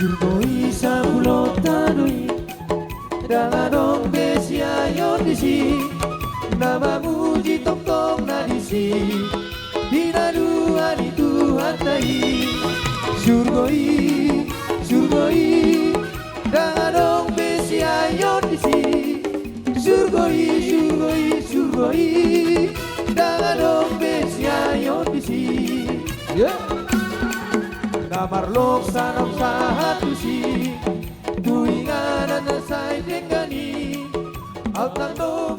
Surgoi sabulotanoi Daladong besia yondisi Nama muji tong nadisi Dinadua di Tuhan tahi Surgoi, surgoi Daladong besia yondisi Surgoi, surgoi, surgoi Daladong besia yondisi Namarlok sanok sa hatusi Tuingan na sa idengani Al tanto